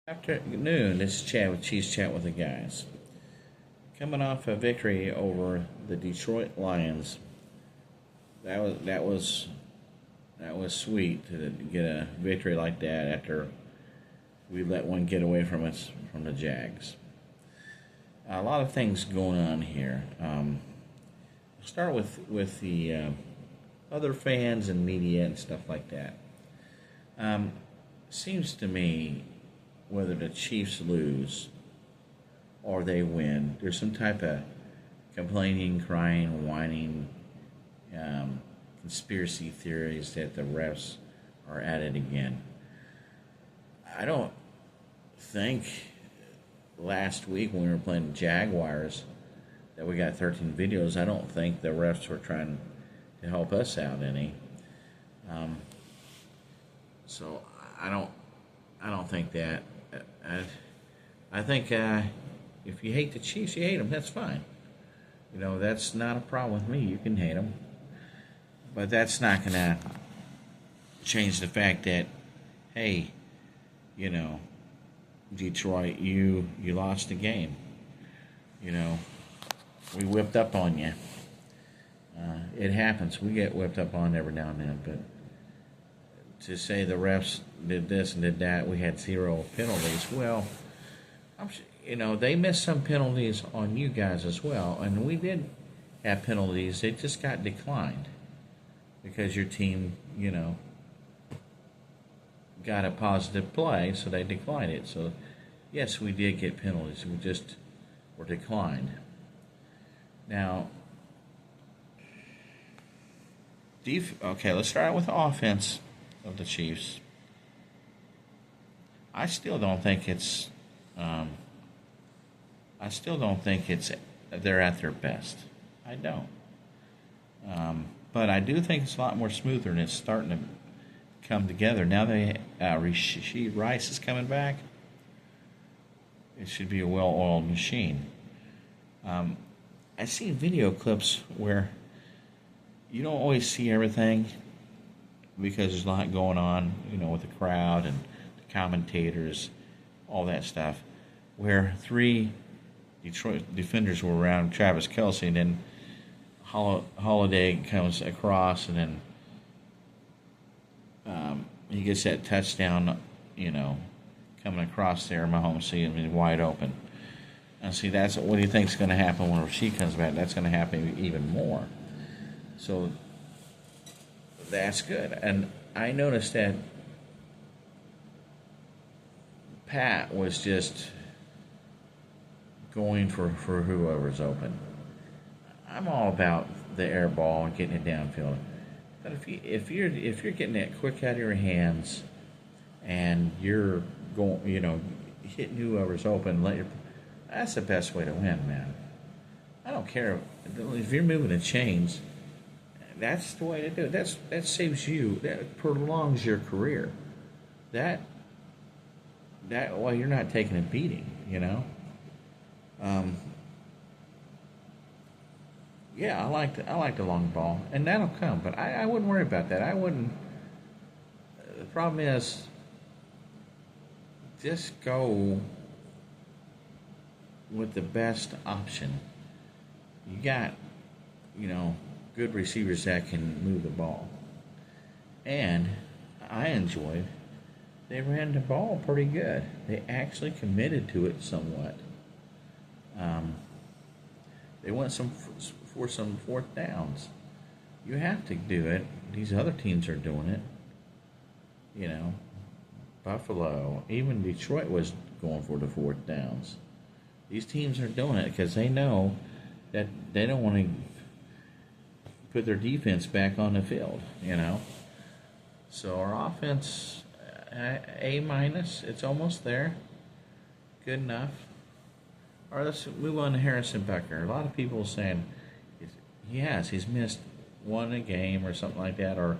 Afternoon, this is Chad with Cheese Chat with the guys. Coming off a victory over the Detroit Lions, that was sweet to get a victory like that after we let one get away from us from the Jags. A lot of things going on here. I'll start with the other fans and media and stuff like that. Seems to me whether the Chiefs lose or they win, there's some type of complaining, crying, whining, conspiracy theories that the refs are at it again. I don't think last week when we were playing the Jaguars that we got 13 videos. I don't think the refs were trying to help us out any. So I don't think that. I think if you hate the Chiefs, you hate them. That's fine. That's not a problem with me. You can hate them, but that's not going to change the fact that, hey, Detroit, you lost the game. We whipped up on you. It happens. We get whipped up on every now and then, but to say the refs did this and did that, we had zero penalties. Well, they missed some penalties on you guys as well, and we did have penalties. They just got declined because your team, got a positive play, so they declined it. So, yes, we did get penalties. We just were declined. Now, okay, let's start out with the offense of the Chiefs. I still don't think it's. They're at their best. I don't. But I do think it's a lot more smoother, and it's starting to come together. Now Rashee Rice is coming back. It should be a well-oiled machine. I see video clips where you don't always see everything because there's a lot going on, with the crowd and the commentators, all that stuff, where three Detroit defenders were around Travis Kelce, and then Holiday comes across, and then he gets that touchdown, coming across there. Mahomes seeing him wide open. And see, that's what do you think is going to happen when Rashee comes back? That's going to happen even more. So that's good. And I noticed that Pat was just going for whoever's open. I'm all about the air ball and getting it downfield. But if you're getting that quick out of your hands and you're going, hitting whoever's open, that's the best way to win, man. I don't care if you're moving the chains. That's the way to do it. That saves you. That prolongs your career. That way you're not taking a beating. Yeah, I like the long ball, and that'll come. But I wouldn't worry about that. I wouldn't. The problem is, just go with the best option. You got, good receivers that can move the ball. And I enjoyed, they ran the ball pretty good. They actually committed to it somewhat. They went for some fourth downs. You have to do it. These other teams are doing it. Buffalo, even Detroit was going for the fourth downs. These teams are doing it because they know that they don't want to put their defense back on the field, So our offense, A minus, it's almost there. Good enough. All right, let's move on to Harrison Butker. A lot of people are saying he's missed one a game or something like that, or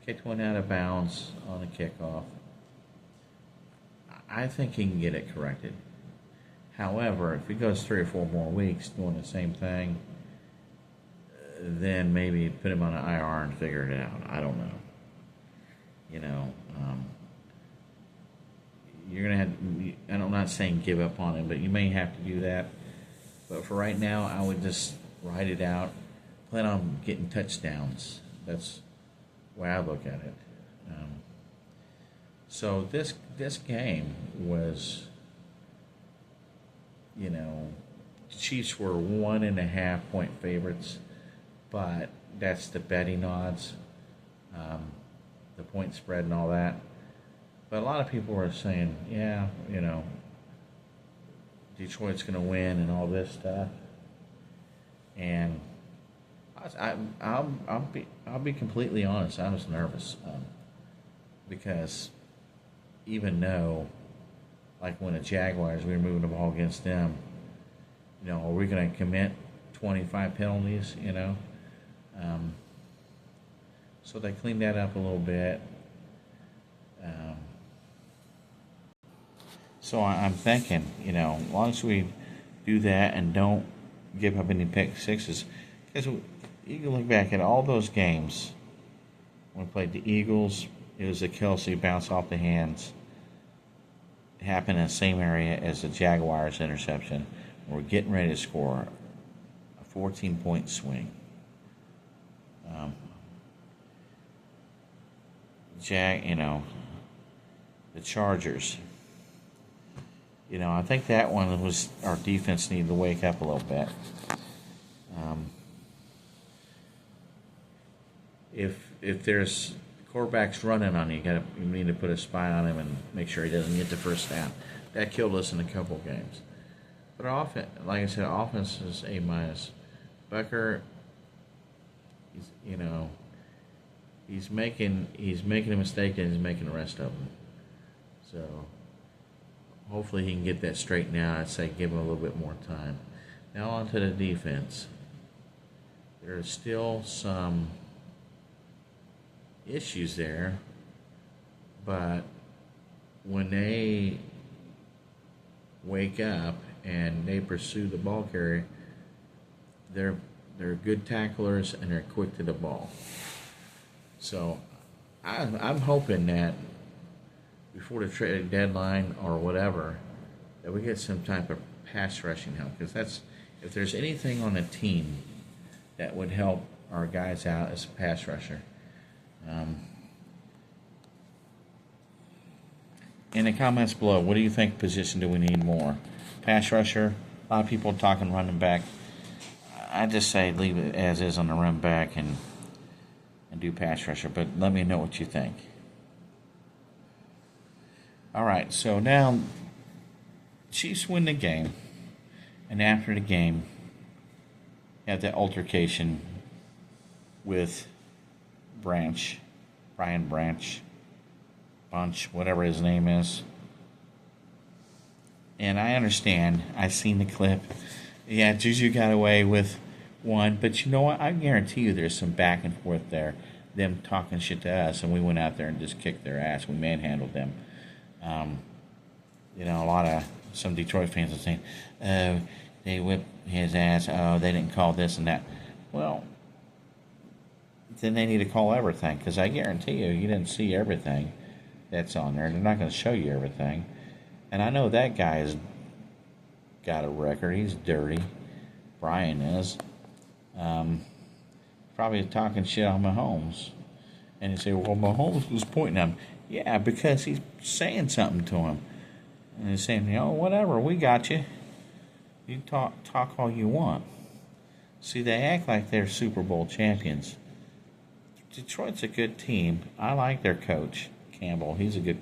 kicked one out of bounds on a kickoff. I think he can get it corrected. However, if he goes 3 or 4 more weeks doing the same thing, then maybe put him on an IR and figure it out. I don't know. you're gonna have. I'm not saying give up on him, but you may have to do that. But for right now, I would just ride it out. Plan on getting touchdowns. That's the way I look at it. So this game was, the Chiefs were 1.5 point favorites, but that's the betting odds, the point spread and all that. But a lot of people were saying, yeah, Detroit's going to win and all this stuff. And I'll be completely honest. I was nervous because even though, like when the Jaguars, we were moving the ball against them, are we going to commit 25 penalties? So they cleaned that up a little bit. So I'm thinking, as long as we do that and don't give up any pick sixes, because you can look back at all those games. When we played the Eagles, it was a Kelsey bounce off the hands. It happened in the same area as the Jaguars interception. We're getting ready to score a 14-point swing. The Chargers. I think that one was our defense needed to wake up a little bit. If there's quarterbacks running on you, you need to put a spy on him and make sure he doesn't get the first down. That killed us in a couple of games. But our offense, like I said, offense is A-. Becker, he's making a mistake and he's making the rest of them. So hopefully he can get that straightened out. I'd say give him a little bit more time. Now on to the defense. There are still some issues there, but when they wake up and they pursue the ball carrier, they're good tacklers and they're quick to the ball. So I'm hoping that before the trade deadline or whatever, that we get some type of pass rushing help, because if there's anything on the team that would help our guys out as a pass rusher. In the comments below, what do you think position do we need more? Pass rusher? A lot of people talking running back. I just say leave it as is on the run back and do pass rusher, but let me know what you think. All right, so now Chiefs win the game, and after the game, had that altercation with Brian Branch, Bunch, whatever his name is. And I understand. I've seen the clip. Yeah, Juju got away with one, but you know what? I guarantee you there's some back and forth there, them talking shit to us, and we went out there and just kicked their ass. We manhandled them. A lot of some Detroit fans are saying, "Oh, they whipped his ass. Oh, they didn't call this and that." Well, then they need to call everything, because I guarantee you didn't see everything that's on there. They're not going to show you everything. And I know that guy's got a record. He's dirty. Brian is. Probably talking shit on Mahomes. And you say, well, Mahomes was pointing at him. Yeah, because he's saying something to him. And he's saying, whatever, we got you. You talk all you want. See, they act like they're Super Bowl champions. Detroit's a good team. I like their coach, Campbell. He's a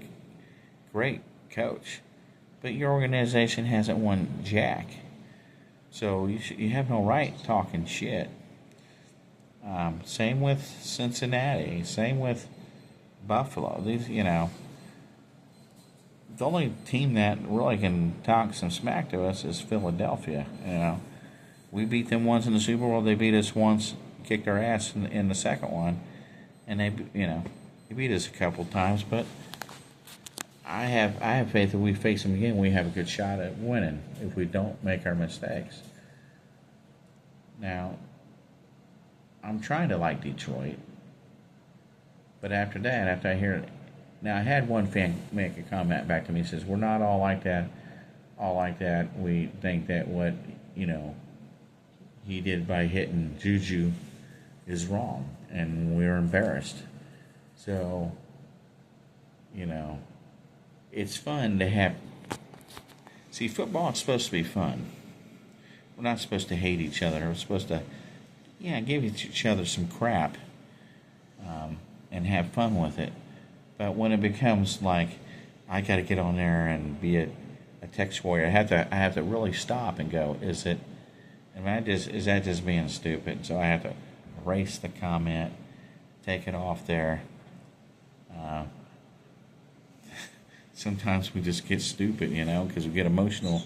great coach. But your organization hasn't won jack. So you have no right talking shit. Same with Cincinnati. Same with Buffalo. The only team that really can talk some smack to us is Philadelphia. We beat them once in the Super Bowl. They beat us once, kicked our ass in the second one, and they beat us a couple times. But I have faith that we face them again. We have a good shot at winning if we don't make our mistakes. Now, I'm trying to like Detroit, but after I hear Now, I had one fan make a comment back to me. He says, we're not all like that. All like that. We think that what, he did by hitting Juju is wrong. And we're embarrassed. So, it's fun to have. See, football is supposed to be fun. We're not supposed to hate each other. We're supposed to, give each other some crap and have fun with it. But when it becomes like, I got to get on there and be a text warrior, I have to really stop and go, is that just being stupid? So I have to erase the comment, take it off there. Sometimes we just get stupid, because we get emotional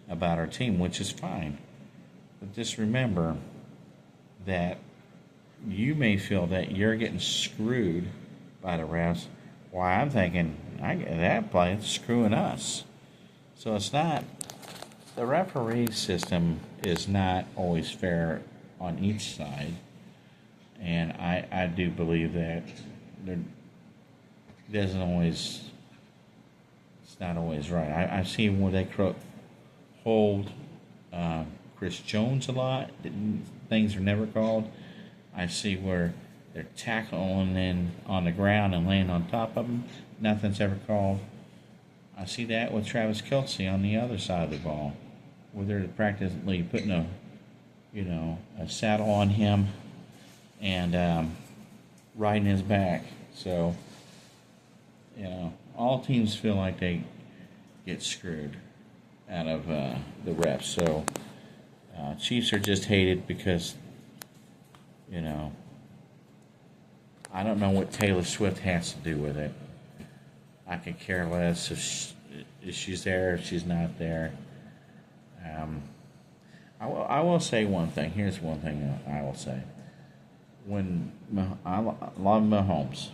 about our team, which is fine. But just remember that you may feel that you're getting screwed by the refs. Why, I'm thinking, that play is screwing us. So it's not, the referee system is not always fair on each side. And I do believe that there doesn't always, it's not always right. I've seen where they hold Chris Jones a lot. Things are never called. I see where they're tackling in on the ground and laying on top of them. Nothing's ever called. I see that with Travis Kelce on the other side of the ball, where they're practically putting a saddle on him and riding his back. So, all teams feel like they get screwed out of the refs. So, Chiefs are just hated because, I don't know what Taylor Swift has to do with it. I could care less if she's there, if she's not there. I will say one thing. Here's one thing I will say. I love Mahomes.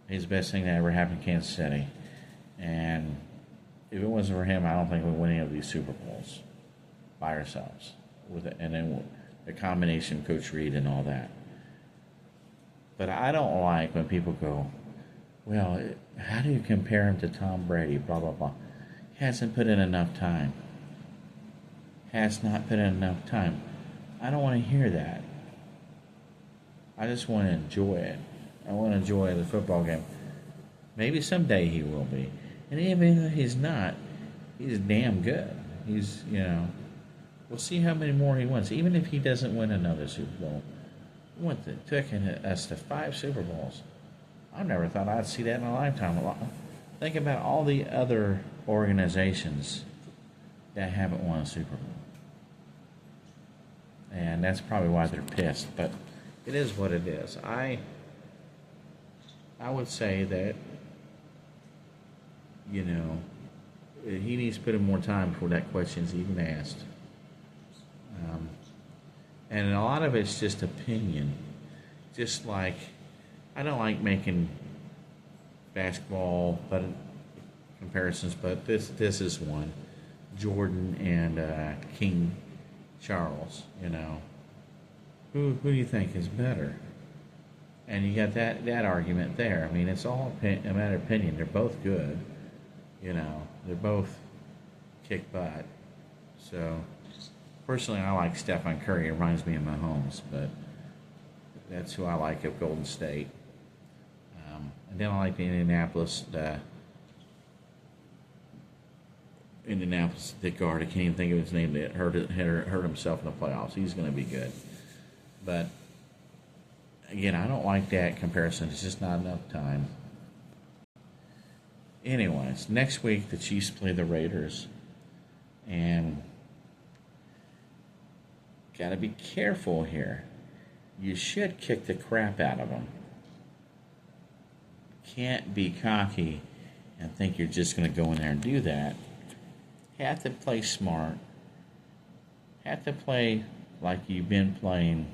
He's the best thing that ever happened in Kansas City. And if it wasn't for him, I don't think we'd win any of these Super Bowls by ourselves. And then the combination of Coach Reid and all that. But I don't like when people go, well, how do you compare him to Tom Brady, blah, blah, blah. He hasn't put in enough time. Has not put in enough time. I don't want to hear that. I just want to enjoy it. I want to enjoy the football game. Maybe someday he will be. And even if he's not, he's damn good. He's, we'll see how many more he wins. Even if he doesn't win another Super Bowl. Took us to 5 Super Bowls. I never thought I'd see that in a lifetime. Think about all the other organizations that haven't won a Super Bowl. And that's probably why they're pissed. But it is what it is. I would say that, he needs to put in more time before that question's even asked. And a lot of it's just opinion. Just like, I don't like making basketball comparisons, but this is one. Jordan and King Charles, Who do you think is better? And you got that argument there. I mean, it's all a matter of opinion. They're both good. They're both kick butt. So, personally, I like Stephen Curry. It reminds me of Mahomes, but that's who I like of Golden State. And then I like the Indianapolis guard. I can't even think of his name. That hurt himself in the playoffs. He's going to be good. But again, I don't like that comparison. It's just not enough time. Anyways, next week the Chiefs play the Raiders, and got to be careful here. You should kick the crap out of them. Can't be cocky and think you're just going to go in there and do that. Have to play smart. Have to play like you've been playing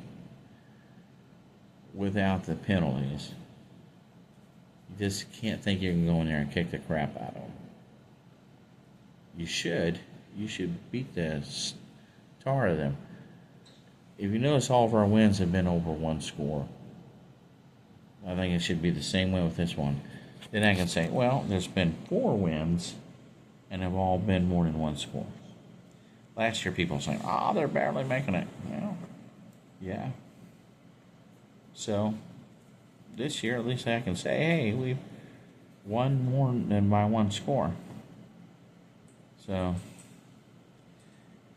without the penalties. You just can't think you can go in there and kick the crap out of them. You should beat the tar of them. If you notice, all of our wins have been over one score. I think it should be the same way with this one. then I can say, well, there's been 4 wins, and have all been more than 1 score. Last year, people were saying, "Oh, they're barely making it." Well, yeah. So this year, at least I can say, "Hey, we've won more than by 1 score." So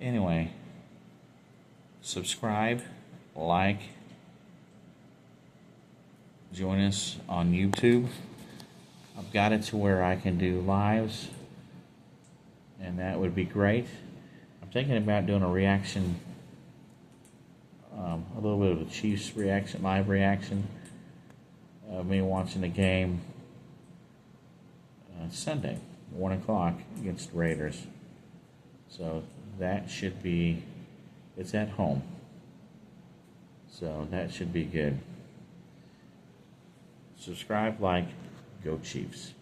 anyway, subscribe, like, join us on YouTube. I've got it to where I can do lives, and that would be great. I'm thinking about doing a reaction, a little bit of a Chiefs reaction, live reaction of me watching the game Sunday, 1 o'clock against the Raiders. So that should be, it's at home. So that should be good. Subscribe, like, go Chiefs.